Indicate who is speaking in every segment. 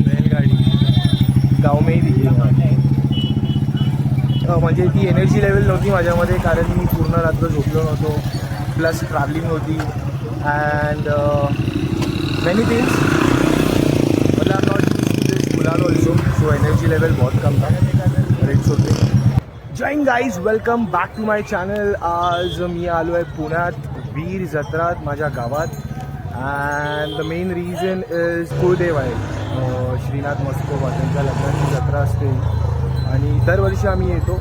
Speaker 1: रेलगाडी गाव में म्हणजे ती एनर्जी लेवल नव्हती माझ्यामध्ये, कारण मी पूर्ण रात्र झोपलो नव्हतो, प्लस ट्रॅव्हलिंग होती and many things, but I am not used to this gulal also, so energy level बहुत कम था, it's okay. Join guys, welcome back to my channel. आज मी आलो आहे पुण्यात वीर जत्रात, माझ्या गावात. And the main reason is कुळदेव आहे, श्रीनाथ मस्कोबा, त्यांच्या लग्नाची जत्रा असते आणि दरवर्षी आम्ही येतो.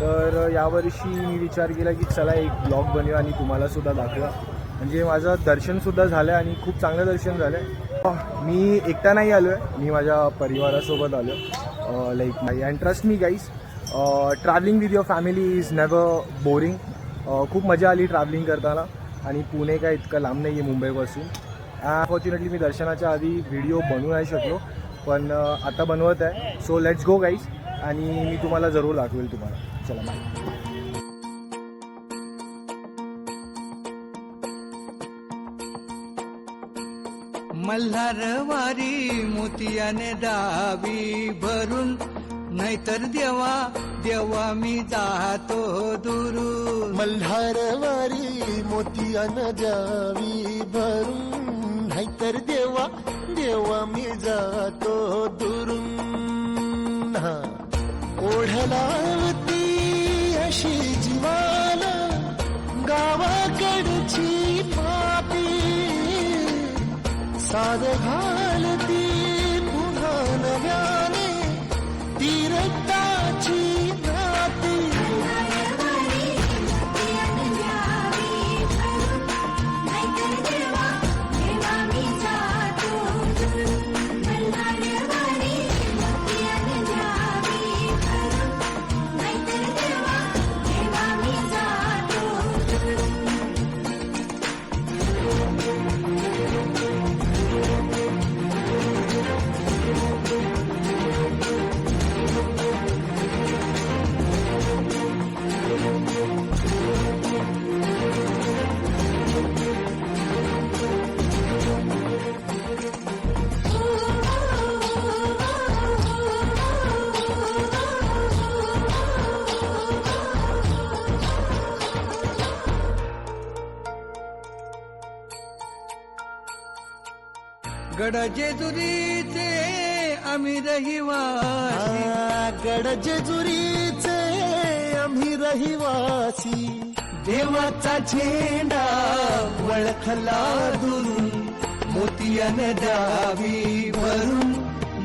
Speaker 1: तर यावर्षी मी विचार केला की चला एक ब्लॉग बनवूया आणि तुम्हालासुद्धा दाखवा. म्हणजे माझं दर्शनसुद्धा झालं आहे आणि खूप चांगलं दर्शन झालं आहे. मी एकटा नाही आलो आहे, मी माझ्या परिवारासोबत आलो आहे. Like my and trust me guys, travelling with your family is never boring. खूप मजा आली ट्रॅव्हलिंग करताना आणि पुणे काय इतकं लांब नाही आहे मुंबईपासून. अनफॉर्च्युनेटली मी दर्शनाच्या आधी व्हिडिओ बनवू नाही शकलो, पण आता बनवत आहे. सो लेट्स गो गाईज, आणि मी तुम्हाला जरूर दाखवेल तुम्हाला. चला बाय.
Speaker 2: मल्हारवारी मोतियाने दावी भरून, नाहीतर देवा देवा मी जातो दुरून.
Speaker 3: मल्हारवारी मोतियानं द्यावी भरून, नाहीतर देवा देवा मी जातो दुरून. ओढलावती अशी जीवाला गावाकडची पापी, साध घालती पुन्हा नव्याने तीरताची नाती.
Speaker 2: गड जेजुरीचे आम्ही रहिवासी,
Speaker 3: गड जेजुरीचे आम्ही रहिवासी.
Speaker 2: देवाचा झेंडा वळखला दुरून, मोतियाने द्यावी भरून,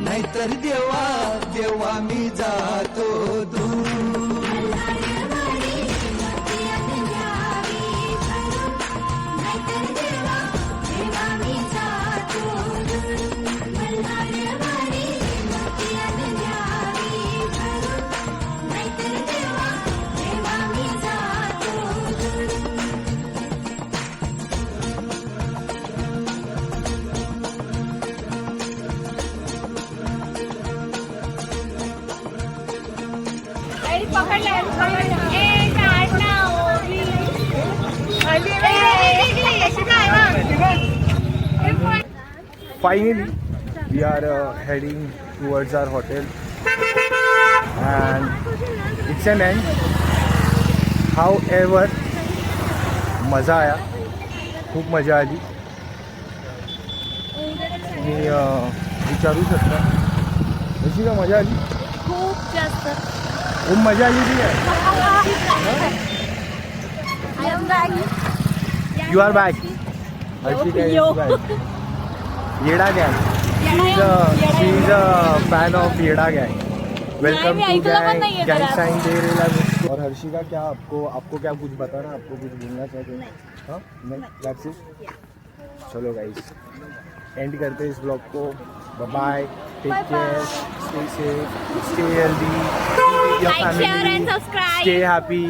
Speaker 2: नाहीतर देवा देवा मी जातो दूर.
Speaker 1: Finally, we are heading towards our hotel and it's an end. However, मजा आया, खूप मजा आली. मी विचारू शकता कशी का मजा आली?
Speaker 4: खूप जास्त
Speaker 1: खूप मजा आली ती आहे. You are back. Harshika is back. Yeda gang. She is a fan of Yeda gang. Welcome to gang. Gang sign दे रहे हैं. और हर्षिका, क्या आपको क्या कुछ बताना, आपको कुछ बोलना चाहते हैं? हाँ, नहीं, that's it. चलो गाइस, एंड करते हैं इस ब्लॉग को. Bye bye, take care, stay safe, stay healthy,
Speaker 4: Like, share and subscribe.
Speaker 1: Stay happy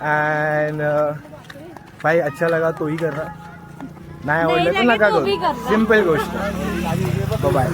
Speaker 1: and भाई अच्छा लगा तो ही करना, नाही आवडलं तर नका करू. सिंपल गोष्ट. बाय.